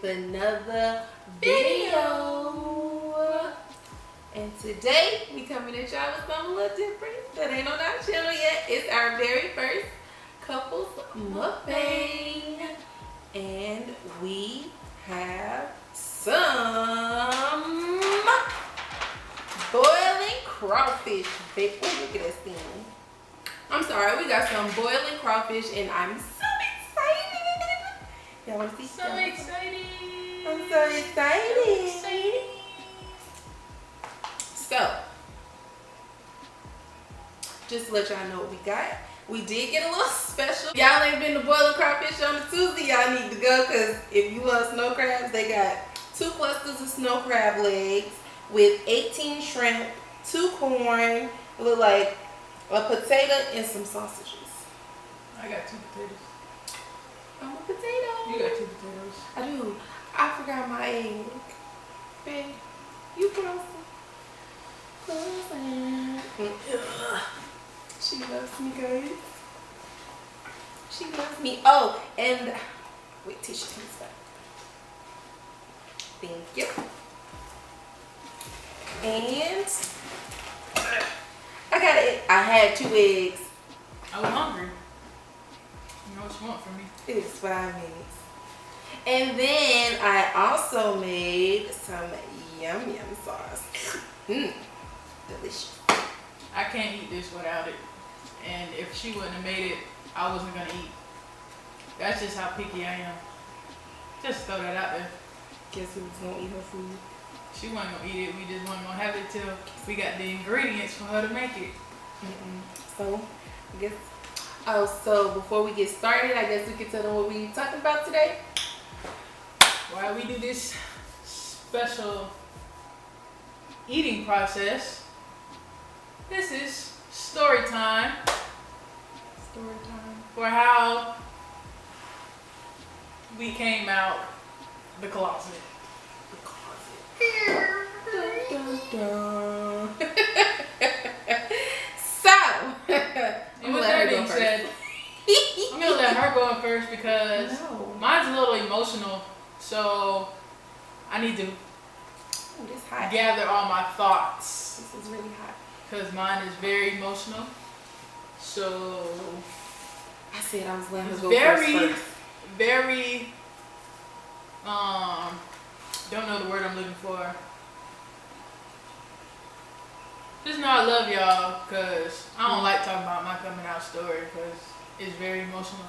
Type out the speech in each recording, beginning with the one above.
another video. And today we coming at y'all with something a little different that ain't on our channel yet. It's our very first couples mukbang, and we have some boiling crawfish. Babe, look at this thing. I'm sorry, we got some boiling crawfish, and I'm so excited. Y'all want to see? So excited. I'm so excited. So, just to let y'all know what we got. We did get a little special. Y'all ain't been to boiling crawfish on a Tuesday, y'all need to go, because if you love snow crabs, they got 2 clusters of snow crab legs with 18 shrimp, 2 corn, it look like a potato, and some sausages. I got 2 potatoes. I'm a potato. You got 2 potatoes. I do. I forgot my egg. Babe, you close. She loves me, guys. She loves me. Oh, and wait till she comes back. Thank you. And I got it. I had 2 eggs. I was hungry. You know what you want from me? It's 5 minutes. And then I also made some yum sauce. Delicious. I can't eat this without it. And if she wouldn't have made it, I wasn't gonna eat. That's just how picky I am. Just throw that out there. Guess who's gonna eat her food? She wasn't gonna eat it. We just wasn't gonna have it till we got the ingredients for her to make it. So, I guess. Oh, so before we get started, I guess we can tell them what we talking about today. While we do this special eating process, this is story time. Story time. For how we came out the closet. Dun, dun, dun. So, And with that being said, I'm gonna let her go first because mine's a little emotional, so I need to gather all my thoughts. This is really hot. Because mine is very emotional. So I said I was letting her go first. Very don't know the word I'm looking for. Just know I love y'all because I don't like talking about my coming out story because it's very emotional.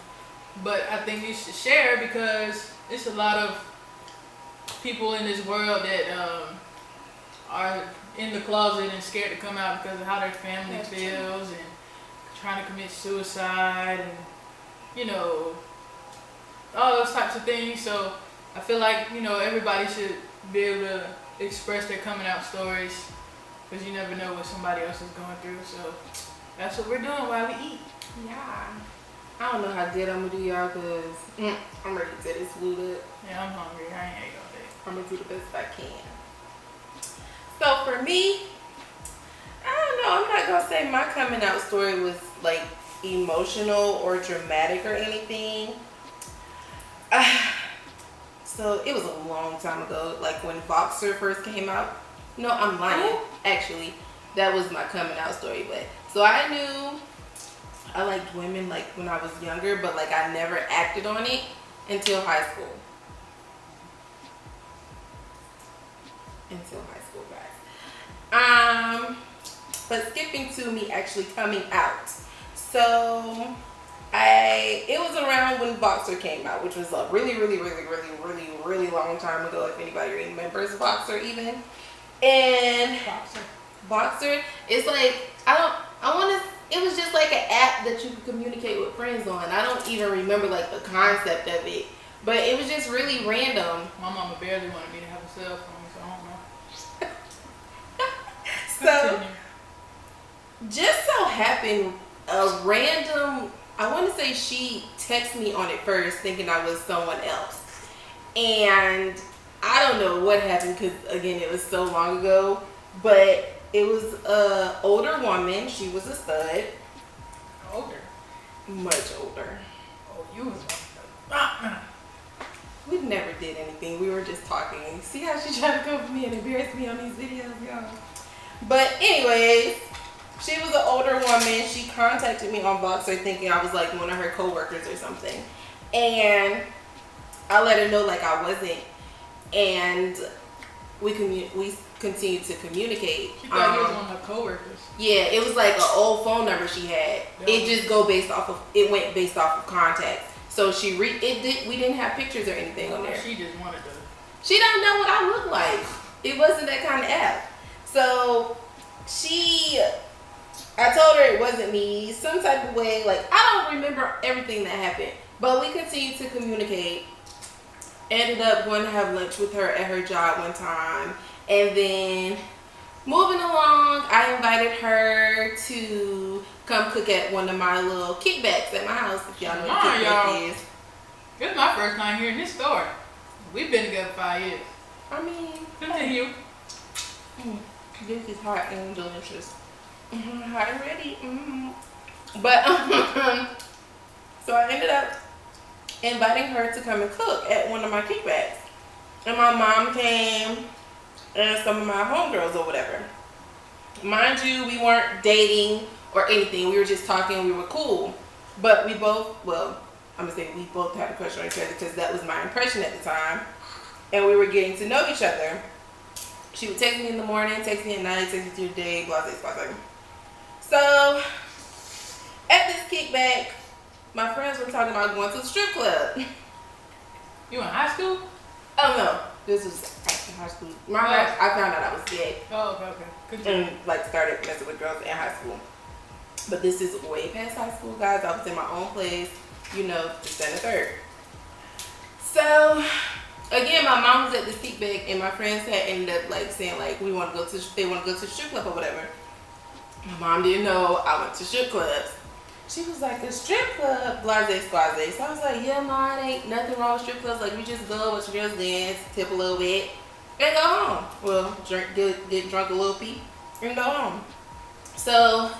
But I think we should share because it's a lot of people in this world that are in the closet and scared to come out because of how their family feels and trying to commit suicide and, you know, all those types of things. So I feel like, you know, everybody should be able to express their coming out stories because you never know what somebody else is going through. So that's what we're doing while we eat. Yeah. I don't know how good I'm going to do, y'all, because I'm ready to tear this food up. Yeah, I'm hungry. I ain't ate all day. I'm going to do the best I can. So for me, I don't know. I'm not going to say my coming out story was like emotional or dramatic or anything. So it was a long time ago, like when Boxer first came out. No, I'm lying. Actually, that was my coming out story. But so I knew I liked women like when I was younger, but like I never acted on it until high school. Guys. But skipping to me actually coming out. So it was around when Boxer came out, which was a really long time ago, if anybody remembers Boxer even. And Boxer is like, it was just like an app that you could communicate with friends on. I don't even remember like the concept of it, but it was just really random. My mama barely wanted me to have a cell phone, so I don't know. So just so happened a random, I want to say she texted me on it first thinking I was someone else, and I don't know what happened because again it was so long ago, but it was a older woman. She was a stud. Older? Much older. Oh, you was We never did anything. We were just talking. See how she tried to come for me and embarrass me on these videos, y'all. But anyways, she was an older woman. She contacted me on Voxer thinking I was like one of her coworkers or something. And I let her know like I wasn't. And we continued to communicate. She thought you was one of her coworkers. Yeah, it was like an old phone number she had. Yep. It just went based off of contacts. So we didn't have pictures or anything on there. She just wanted to. She don't know what I look like. It wasn't that kind of app. So I told her it wasn't me, some type of way. Like, I don't remember everything that happened, but we continued to communicate. Ended up going to have lunch with her at her job one time, and then moving along, I invited her to come cook at one of my little kickbacks at my house. If y'all know what a kickback is. This is my first time hearing this story. We've been together 5 years. I mean, continue. This is hot and delicious. Hot and ready. But so I ended up inviting her to come and cook at one of my kickbacks, and my mom came and some of my homegirls or whatever. Mind you, we weren't dating or anything. We were just talking. We were cool, but we both had a crush on each other because that was my impression at the time, and we were getting to know each other. She would text me in the morning, text me at night, text me through the day, blah, blah, blah, blah. So, at this kickback, my friends were talking about going to the strip club. You in high school? Oh, no. This was after high school. I found out I was gay. Oh, okay. And, started messing with girls in high school. But this is way past high school, guys. I was in my own place, just in the third. So, again, my mom was at this kickback, and my friends had ended up saying they want to go to the strip club or whatever. My mom didn't know I went to strip clubs. She was like, a strip club, blase squaze. So I was like, yeah, Mom, ain't nothing wrong with strip clubs. Like, we just go with your girls dance, tip a little bit, and go home. Well, get drunk a little peep, and go home. So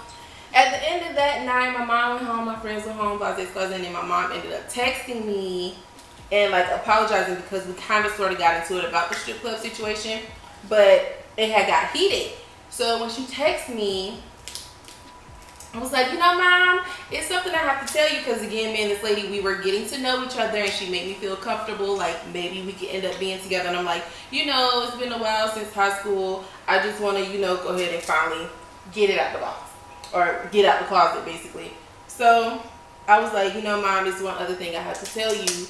at the end of that night, my mom went home, my friends went home, blase squaze, and then my mom ended up texting me and apologizing because we kind of sort of got into it about the strip club situation, but it had got heated. So when she texted me, I was like, Mom, it's something I have to tell you because, again, me and this lady, we were getting to know each other, and she made me feel comfortable, maybe we could end up being together. And I'm like, it's been a while since high school. I just want to, go ahead and finally get it out the box, or get out the closet, basically. So I was like, Mom, there's one other thing I have to tell you.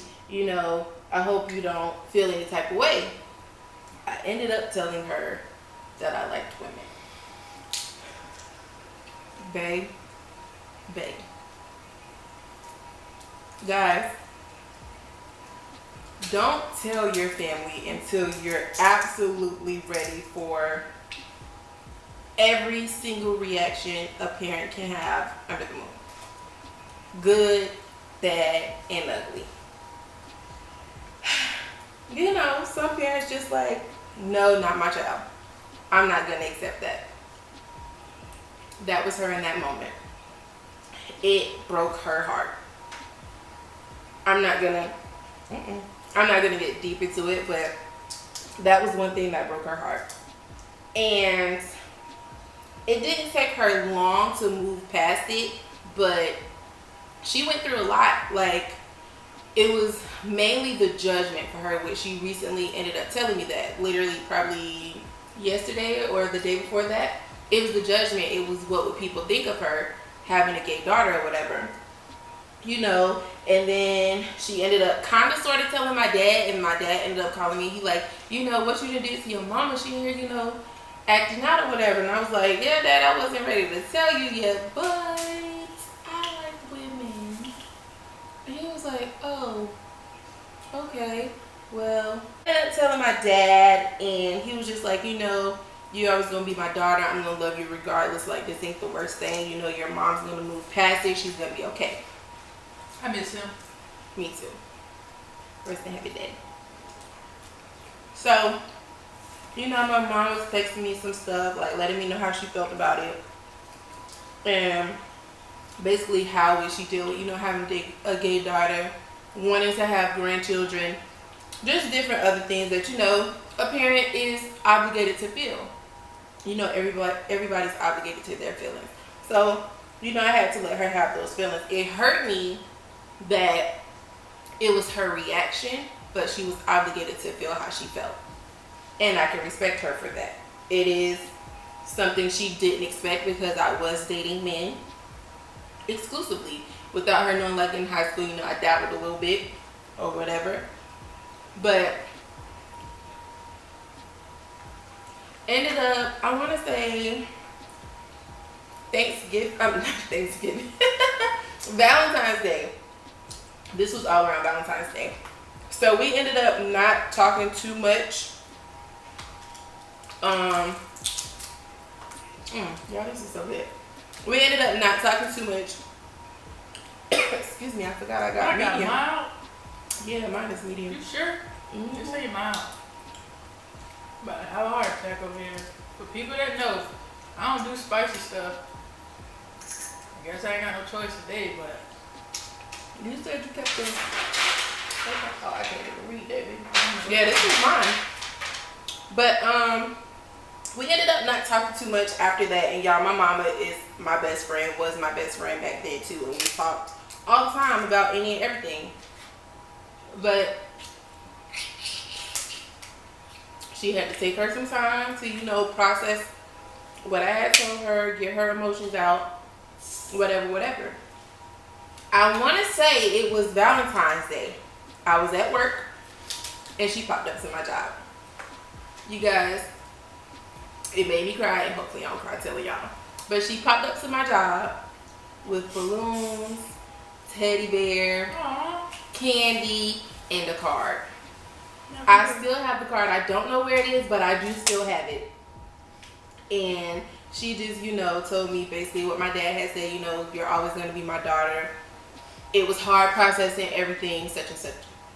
I hope you don't feel any type of way. I ended up telling her that I liked women. Babe. Guys, don't tell your family until you're absolutely ready for every single reaction a parent can have under the moon. Good, bad, and ugly. Some parents just no, not my child. I'm not going to accept that. That was her in that moment. It broke her heart. I'm not gonna get deep into it, but that was one thing that broke her heart. And it didn't take her long to move past it, but she went through a lot. It was mainly the judgment for her, which she recently ended up telling me that, literally probably yesterday or the day before that. It was the judgment. It was what would people think of her having a gay daughter or whatever. And then she ended up kind of sort of telling my dad, and my dad ended up calling me. He what you done did to your mama? She here, acting out or whatever. And I was like, yeah, Dad, I wasn't ready to tell you yet, but I like women. And he was like, oh, okay, well. I ended up telling my dad, and he was just like, you're always going to be my daughter. I'm going to love you regardless. This ain't the worst thing. Your mom's going to move past it. She's going to be okay. I miss him. Me too. Rest in happy day. So, my mom was texting me some stuff, letting me know how she felt about it. And basically, how would she deal with, having a gay daughter, wanting to have grandchildren, just different other things that, you know, a parent is obligated to feel. You know, everybody's obligated to their feelings. So, you know, I had to let her have those feelings. It hurt me that it was her reaction, but she was obligated to feel how she felt. And I can respect her for that. It is something she didn't expect because I was dating men exclusively. Without her knowing, like in high school, you know, I dabbled a little bit or whatever. But ended up, I want to say Thanksgiving, Valentine's Day. This was all around Valentine's Day. So we ended up not talking too much. Y'all, this is so good. We ended up not talking too much. Excuse me, I forgot I got medium. Mild? Yeah, mine is medium. You sure? Mm-hmm. Just say mild. But I have a heart attack over here. For people that know, I don't do spicy stuff. I guess I ain't got no choice today, but You said you kept the. Oh, I can't even read that, baby. Yeah, this is mine. But we ended up not talking too much after that. And y'all, my mama is my best friend. Was my best friend back then too, and we talked all the time about any and everything. But she had to take her some time to, you know, process what I had told her, get her emotions out, whatever. I want to say it was Valentine's Day. I was at work and she popped up to my job. You guys, it made me cry, and hopefully I don't cry telling y'all. But she popped up to my job with balloons, teddy bear, aww, candy, and a card. I still have the card. I don't know where it is, but I do still have it. And she just, you know, told me basically what my dad had said, you know, you're always going to be my daughter. It was hard processing everything, such and such.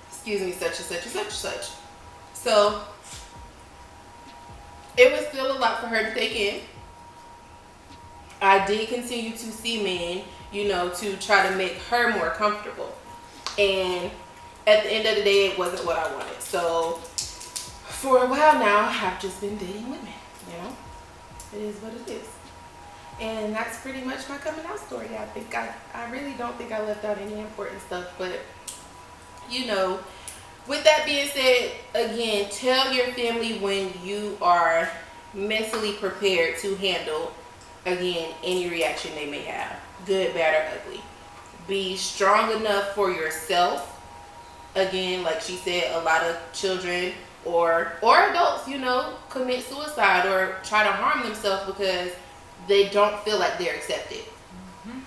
Excuse me, such and such and such and such. So it was still a lot for her to take in. I did continue to see men, you know, to try to make her more comfortable. And at the end of the day, it wasn't what I wanted. So for a while now, I've just been dating women, you know. It is what it is. And that's pretty much my coming out story. I really don't think I left out any important stuff, but you know, with that being said, again, tell your family when you are mentally prepared to handle, again, any reaction they may have, good, bad, or ugly. Be strong enough for yourself. Again, like she said, a lot of children or adults, you know, commit suicide or try to harm themselves because they don't feel like they're accepted. Mm-hmm.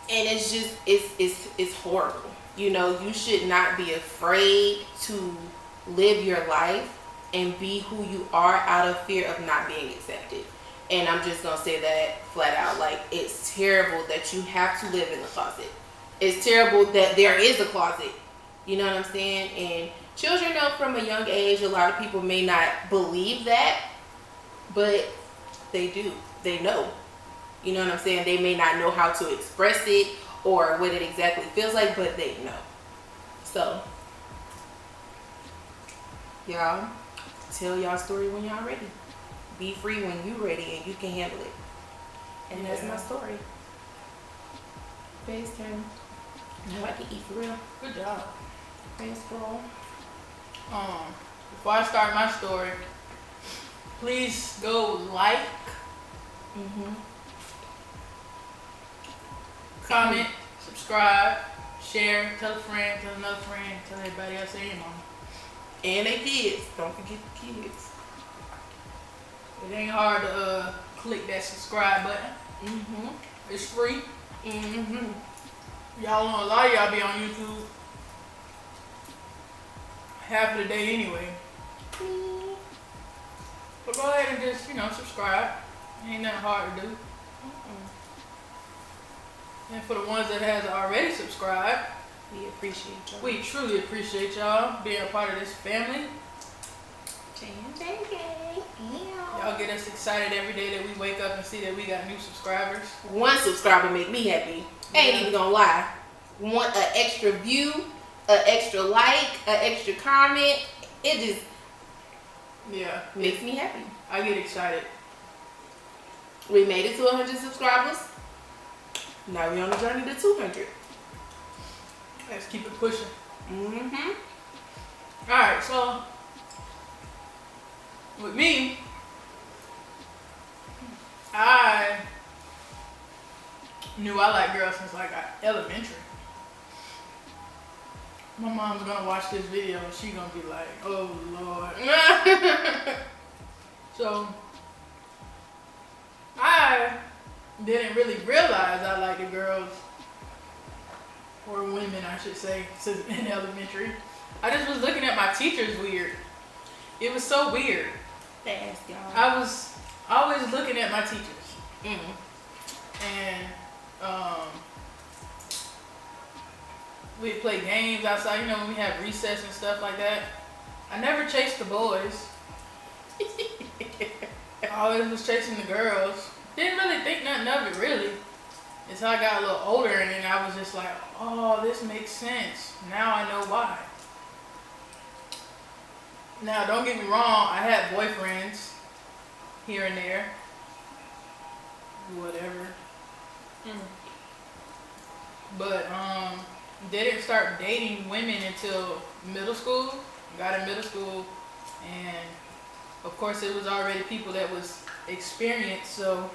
And it's just, it's horrible. You know, you should not be afraid to live your life and be who you are out of fear of not being accepted. And I'm just going to say that flat out. Like, it's terrible that you have to live in the closet. It's terrible that there is a closet. You know what I'm saying? And children know from a young age, a lot of people may not believe that, but they do. They know. You know what I'm saying? They may not know how to express it or what it exactly feels like, but they know. So, y'all, tell y'all story when y'all ready. Be free when you ready and you can handle it. And that's my story. Face turn. Now I can eat for real. good job. Face roll. Before I start my story, please go like, comment, subscribe, share, tell a friend, tell another friend, tell everybody else and your mama. And they kids. Don't forget the kids. It ain't hard to click that subscribe button. It's free. Y'all know a lot of y'all be on YouTube half of the day anyway. But go ahead and just, you know, subscribe. Ain't nothing hard to do. And for the ones that has already subscribed, We appreciate y'all. we truly appreciate y'all being a part of this family. J&J Gang. Y'all get us excited every day that we wake up and see that we got new subscribers. One subscriber make me happy. Ain't even gonna lie. Want an extra view, an extra like, an extra comment, it just makes me happy. I get excited. We made it to 100 subscribers. Now we're on the journey to 200. Let's keep it pushing. Mm-hmm. Alright, so with me, I knew I liked girls since like elementary. My mom's gonna watch this video and she gonna be like, oh Lord. So I didn't really realize I liked the girls, or women I should say, since in elementary. I just was looking at my teachers weird. It was so weird. Fast, y'all. I was always looking at my teachers. And we'd play games outside, you know, when we have recess and stuff like that. I never chased the boys. I always was chasing the girls. Didn't really think nothing of it, really. Until I got a little older, and then I was just like, oh, this makes sense. Now I know why. Now, don't get me wrong, I had boyfriends here and there. Whatever. But didn't start dating women until middle school. Got in middle school, and of course it was already people that was experienced, so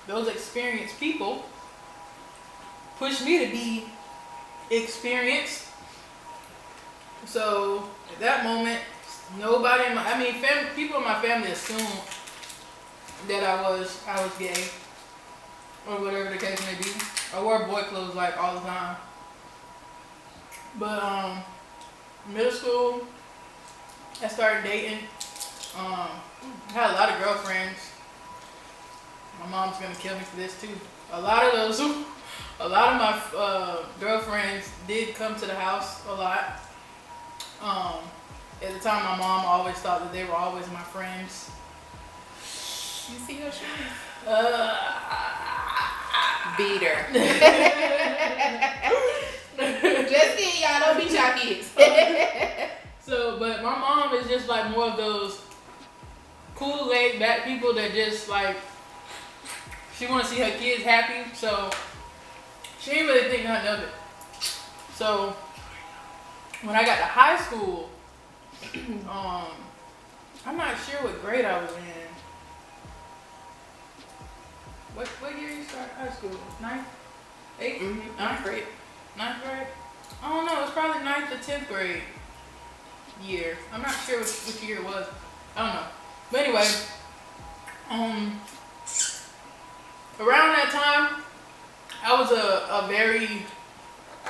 those experienced people pushed me to be experienced. So at that moment, nobody in my, people in my family assumed that I was gay, or whatever the case may be. I wore boy clothes like all the time. But middle school, I started dating. I had a lot of girlfriends. My mom's gonna kill me for this too. A lot of my girlfriends did come to the house a lot. At the time, my mom always thought that they were always my friends. You see her shoes? Beat her. Just kidding, y'all. Don't beat y'all kids. So, but my mom is just like more of those cool, laid back people that just like, she want to see her kids happy, so she didn't really think nothing of it. So when I got to high school, I'm not sure what grade I was in. What year you started high school? 9th? 8th? 9th grade. 9th grade? I don't know, it's probably 9th or 10th grade year. I'm not sure which year it was. I don't know. But anyway, around that time, I was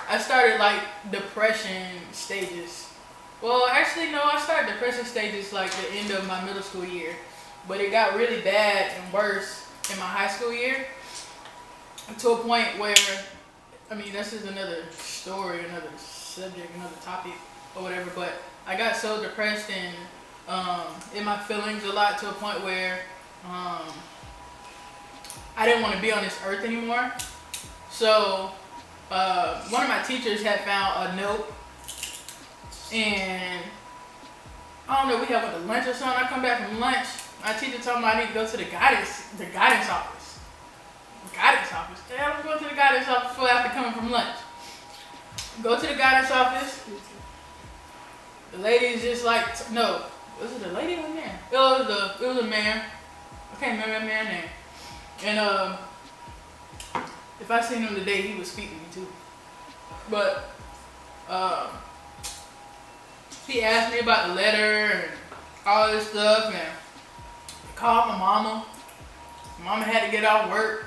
I started like depression stages. Well, actually, no, I started depression stages like the end of my middle school year. But it got really bad and worse in my high school year, to a point where, this is another story, another subject, another topic, or whatever, but I got so depressed and in my feelings a lot, to a point where I didn't want to be on this earth anymore. So one of my teachers had found a note, and I don't know, we had went to lunch or something. I come back from lunch, my teacher told me I need to go to the guidance office. Guidance office? Yeah, I'm going to the guidance office before after coming from lunch. Go to the guidance office. The lady is just like, no, was it a lady or a man? It was a man. I can't remember that man's name. And if I seen him today, he would speak to me too. But he asked me about the letter and all this stuff, and called my mama. Mama had to get off work,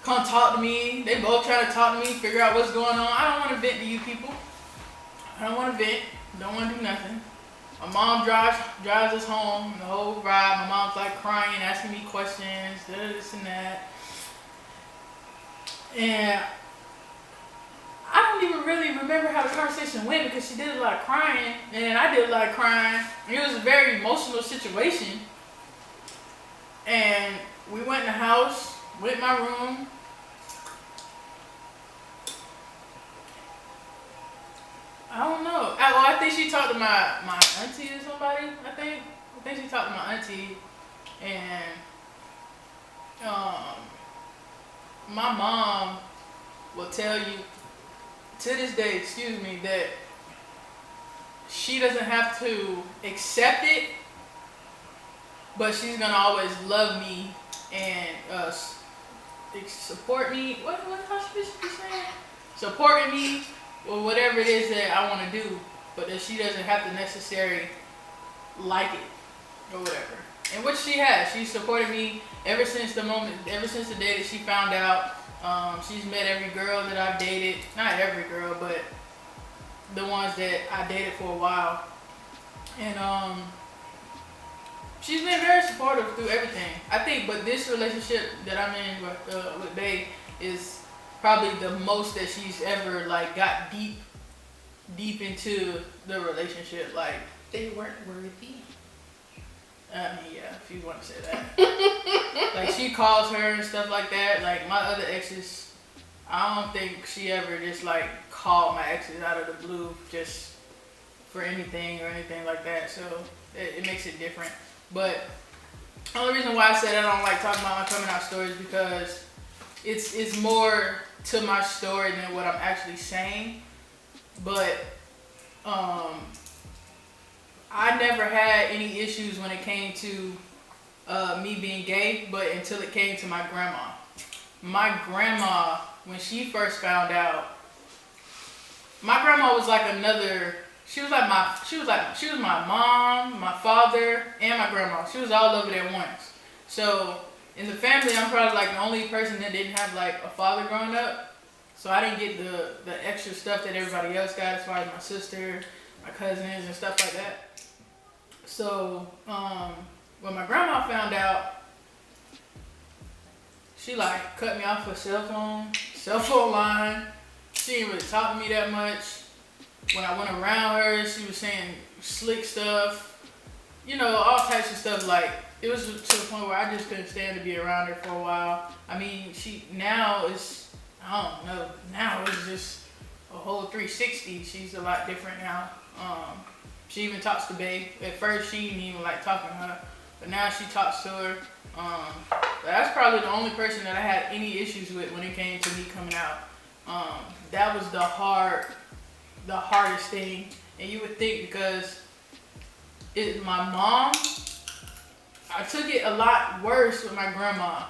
come talk to me. They both try to talk to me, figure out what's going on. I don't want to vent to you people. I don't want to vent. Don't want to do nothing. My mom drives us home the whole ride. My mom's like crying, asking me questions, this and that. And I don't even really remember how the conversation went, because she did a lot of crying and I did a lot of crying. It was a very emotional situation. And we went in the house, went in my room. to my auntie or somebody. I think she talked to my auntie, and my mom will tell you to this day, excuse me, that she doesn't have to accept it, but she's gonna always love me and support me. How should she be saying? Supporting me or whatever it is that I want to do, but that she doesn't have to necessarily like it or whatever. And what she has, she's supported me ever since the day that she found out. She's met every girl that I've dated, not every girl, but the ones that I dated for a while. And she's been very supportive through everything. I think, but this relationship that I'm in with Bae is probably the most that she's ever like got deep into the relationship. Like, they weren't worthy. I mean, yeah, if you want to say that. Like, she calls her and stuff like that. Like, my other exes, I don't think she ever just like called my exes out of the blue just for anything or anything like that. So it makes it different. But the only reason why I said I don't like talking about my coming out story is because it's more to my story than what I'm actually saying. But I never had any issues when it came to me being gay, but until it came to my grandma. My grandma, when she first found out, my grandma was like another. She was my mom, my father, and my grandma. She was all over there once. So in the family, I'm probably like the only person that didn't have like a father growing up. So I didn't get the extra stuff that everybody else got, as far as my sister, my cousins, and stuff like that. So when my grandma found out, she like cut me off her cell phone line. She didn't really talk to me that much. When I went around her, she was saying slick stuff, you know, all types of stuff. Like, it was to the point where I just couldn't stand to be around her for a while. I mean, now it's just a whole 360. She's a lot different now. She even talks to Bae. At first, she didn't even like talking to her, but now she talks to her. But that's probably the only person that I had any issues with when it came to me coming out. That was the hardest thing. And you would think, because it's my mom, I took it a lot worse with my grandma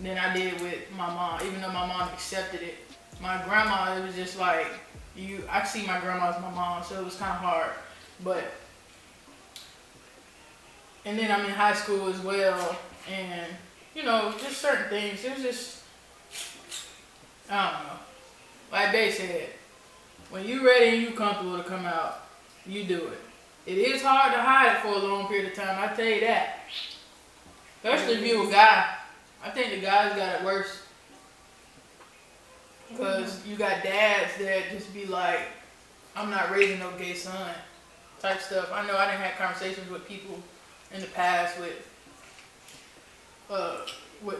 than I did with my mom, even though my mom accepted it. My grandma, it was just like, I see my grandma as my mom, so it was kind of hard. And then I'm in high school as well, and you know, just certain things. It was just, I don't know. Like they said, when you ready and you comfortable to come out, you do it. It is hard to hide it for a long period of time, I tell you that. Especially if you're a guy. I think the guys got it worse. Because you got dads that just be like, I'm not raising no gay son type stuff. I know I done had conversations with people in the past with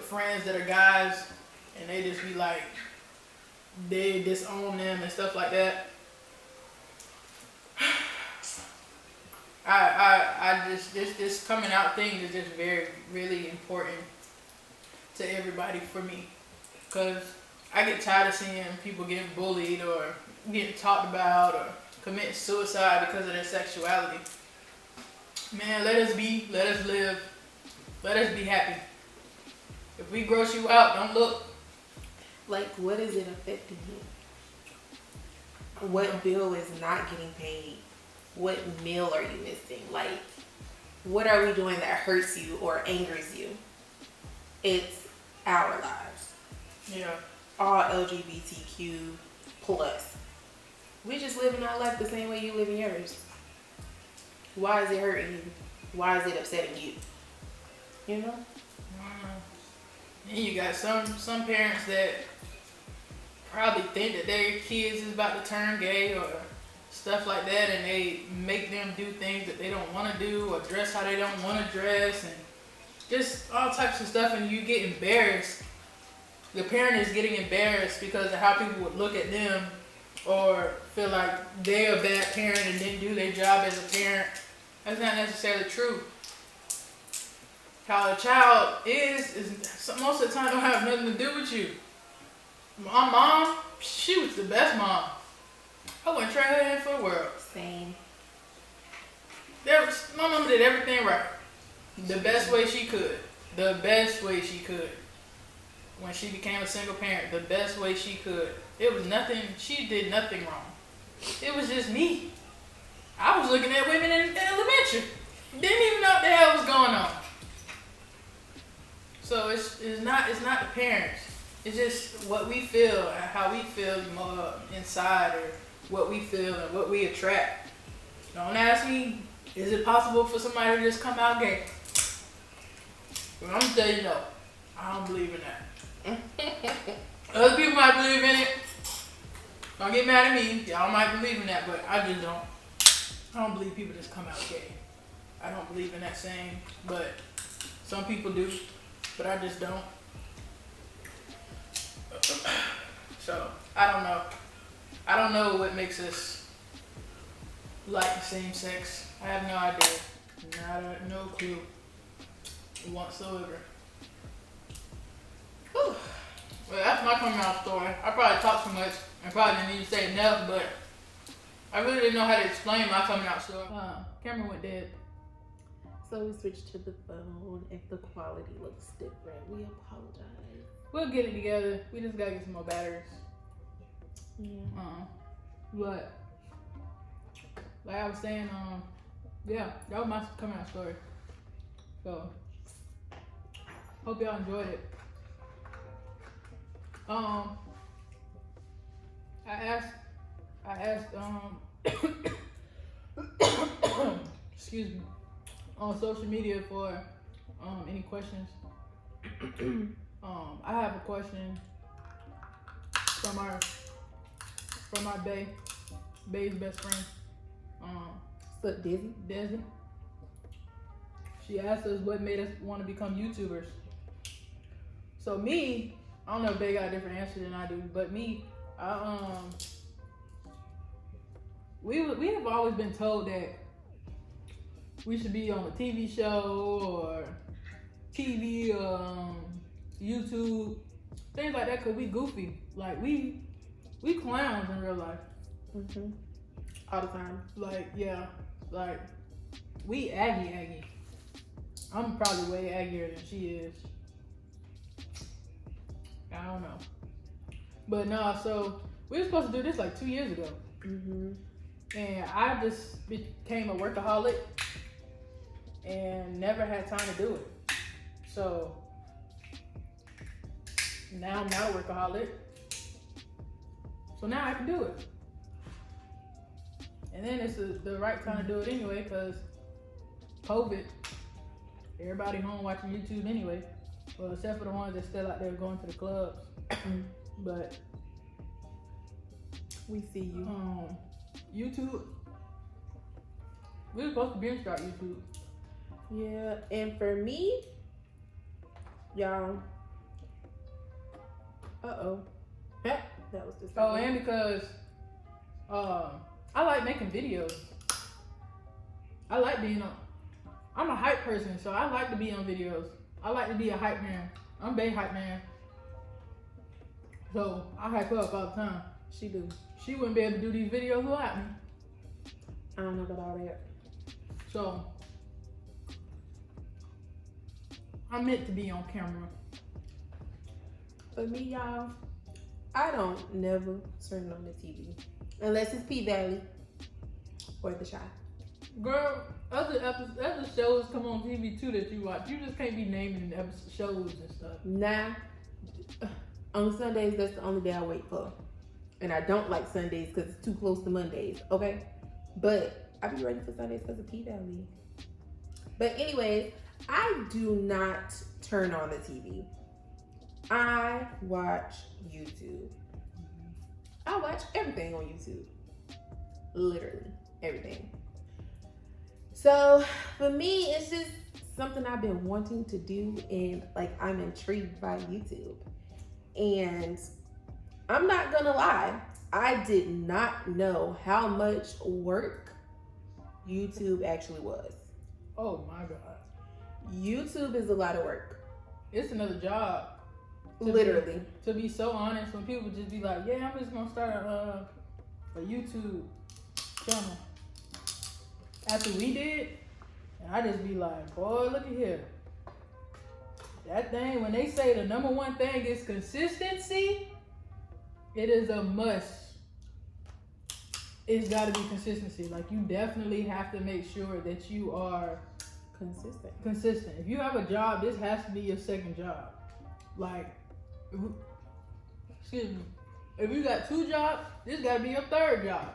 friends that are guys, and they just be like, they disown them and stuff like that. I just, this coming out thing is just really important to everybody for me, because I get tired of seeing people getting bullied or getting talked about or committing suicide because of their sexuality. Man, let us live, let us be happy. If we gross you out, don't look. Like, what is it affecting you? What bill is not getting paid? What meal are you missing? Like, what are we doing that hurts you or angers you? It's our lives. Yeah. All LGBTQ plus. We just living our life the same way you live in yours. Why is it hurting you? Why is it upsetting you? You know? And you got some parents that probably think that their kids is about to turn gay or stuff like that, and they make them do things that they don't want to do or dress how they don't want to dress and just all types of stuff, and you get embarrassed. The parent is getting embarrassed because of how people would look at them or feel like they're a bad parent and didn't do their job as a parent. That's not necessarily true. How a child is most of the time don't have nothing to do with you. My mom, she was the best mom. I wouldn't trade her in for the world. Same. My mom did everything right. The best way she could. The best way she could. When she became a single parent, the best way she could. It was nothing, she did nothing wrong. It was just me. I was looking at women in elementary. Didn't even know what the hell was going on. So it's not the parents. It's just what we feel and how we feel inside, or what we feel and what we attract. Don't ask me, is it possible for somebody to just come out gay? Well, I'm gonna tell you no. I don't believe in that. Other people might believe in it. Don't get mad at me. Y'all might believe in that, but I just don't. I don't believe people just come out gay. I don't believe in that saying, but some people do, but I just don't. So, I don't know. I don't know what makes us like the same sex. I have no idea. No clue whatsoever. Whew. Well, that's my coming out story. I probably talked too much and probably didn't even say enough, but I really didn't know how to explain my coming out story. Camera went dead. So we switched to the phone. If the quality looks different, we apologize. We'll get it together. We just gotta get some more batteries. Yeah. But like I was saying, yeah, that was my coming out story. So hope y'all enjoyed it. I asked excuse me, on social media for any questions. I have a question from our Bay's best friend. What's up, Desi. She asked us what made us want to become YouTubers. So me, I don't know if Bay got a different answer than I do, but me, we have always been told that we should be on a TV show or TV, YouTube, things like that, cause we goofy. Like we clowns in real life. Mm-hmm. All the time. Like, yeah, like we Aggie. I'm probably way Aggier than she is. I don't know. But no, so we were supposed to do this like 2 years ago. Mm-hmm. And I just became a workaholic and never had time to do it. So now I'm not a workaholic. So now I can do it. And then it's the right time to do it anyway, because COVID, everybody home watching YouTube anyway. Well, except for the ones that's still out there going to the clubs. But we see you. YouTube, we were supposed to binge start YouTube. Yeah, and for me, y'all, that was just. Oh, and because I like making videos. I like being on. I'm a hype person, so I like to be on videos. I like to be a hype man. I'm a hype man. So I hype her up all the time. She do. She wouldn't be able to do these videos without me. I don't know about all that. So I'm meant to be on camera. For me, y'all, I don't never turn on the TV unless it's P-Valley or The Shy. Girl, other shows come on TV too that you watch. You just can't be naming the shows and stuff. Nah. On Sundays, that's the only day I wait for. And I don't like Sundays because it's too close to Mondays, okay? But I be ready for Sundays because of P-Valley. But anyways, I do not turn on the TV. I watch YouTube. I watch everything on YouTube. Literally everything. So for me, it's just something I've been wanting to do, and like I'm intrigued by YouTube. And I'm not gonna lie. I did not know how much work YouTube actually was. Oh my God. YouTube is a lot of work. It's another job. Literally. To be so honest, when people just be like, yeah, I'm just gonna start a YouTube channel. After we did, and I just be like, boy, look at here. That thing, when they say the number one thing is consistency, it is a must. It's gotta be consistency. Like, you definitely have to make sure that you are consistent. If you have a job, this has to be your second job. Like, excuse me. If you got 2 jobs, this gotta be your 3rd job.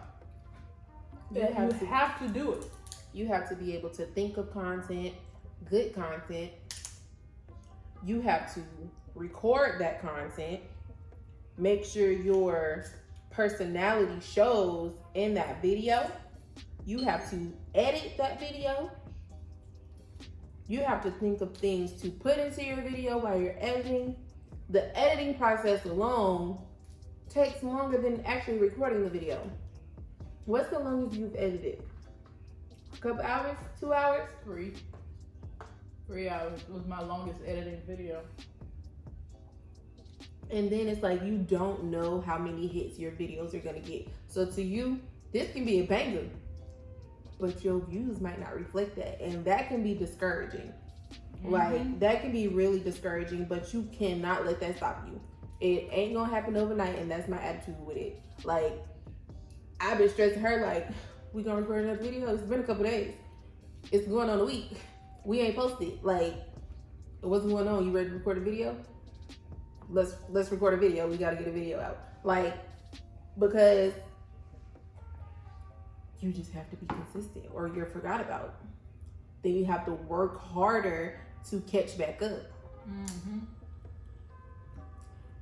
You have to do it. You have to be able to think of content, good content. You have to record that content. Make sure your personality shows in that video. You have to edit that video. You have to think of things to put into your video while you're editing. The editing process alone takes longer than actually recording the video. What's the longest you've edited? A couple hours? 2 hours? 3 hours was my longest editing video. And then it's like, you don't know how many hits your videos are gonna get. So to you, this can be a banger, but your views might not reflect that. And that can be discouraging. Mm-hmm. Like, that can be really discouraging, but you cannot let that stop you. It ain't gonna happen overnight, and that's my attitude with it. Like, I've been stressing her, like, we gonna record another video? It's been a couple days. It's going on a week. We ain't posted. Like, what's going on? You ready to record a video? Let's record a video. We gotta get a video out. Like, because you just have to be consistent or you're forgot about. Then you have to work harder to catch back up. Mm-hmm.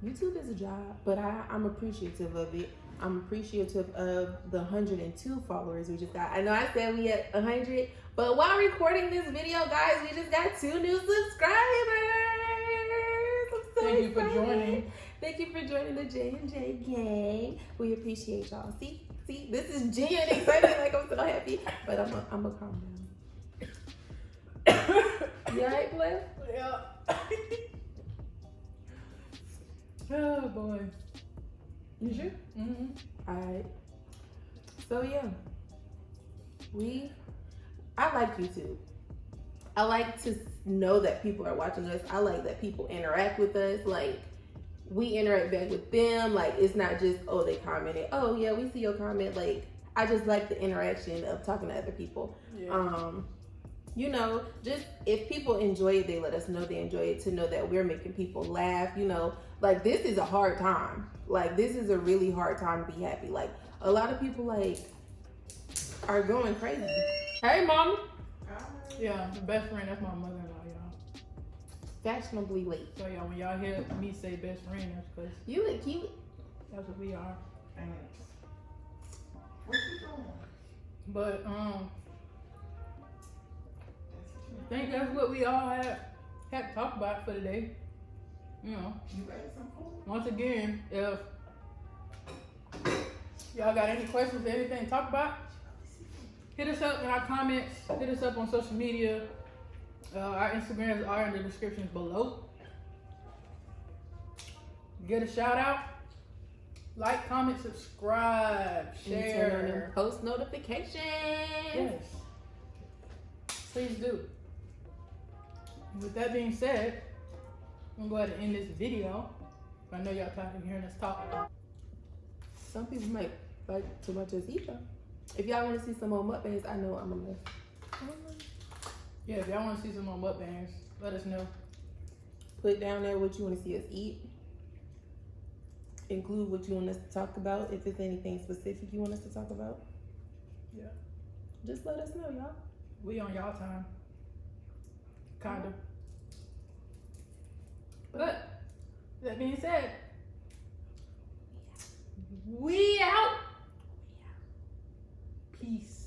YouTube is a job, but I'm appreciative of it. I'm appreciative of the 102 followers we just got. I know I said we at 100, but while recording this video, guys, we just got 2 new subscribers. Thank you for joining. Thank you for joining the J&J Gang. We appreciate y'all. See, this is Jen excited, like I'm so happy, but I'm gonna calm down. You alright, Blair? Yeah. Oh boy. You sure? Mm-hmm. Alright. So yeah. I like YouTube. I like to know that people are watching us. I like that people interact with us. Like, we interact back with them. Like, it's not just, oh, they commented. Oh yeah, we see your comment. Like, I just like the interaction of talking to other people. Yeah. You know, just if people enjoy it, they let us know they enjoy it, to know that we're making people laugh. You know, like, this is a hard time. Like, this is a really hard time to be happy. Like, a lot of people, like, are going crazy. Hey, Mom. Yeah, the best friend, that's my mother-in-law, y'all. Fashionably late. So y'all, when y'all hear me say best friend, that's because You look cute. that's what we are. Thanks. What you doing? But I think that's what we all had to talk about for today. You know, You ready some food? once again, if y'all got any questions or anything to talk about, hit us up in our comments. Hit us up on social media. Our Instagrams are in the descriptions below. Get a shout out. Like, comment, subscribe, And turn on share. them post notifications. Yes. Please do. With that being said, I'm gonna go ahead and end this video. I know y'all tired of hearing us talk. Some people might like to watch us eat though. If y'all want to see some more mukbangs, I know I'm gonna miss. Yeah, if y'all want to see some more mukbangs, let us know. Put down there what you want to see us eat. Include what you want us to talk about. If there's anything specific you want us to talk about, Yeah. just let us know, y'all. We on y'all time. Kinda. But that being said, we out. Peace.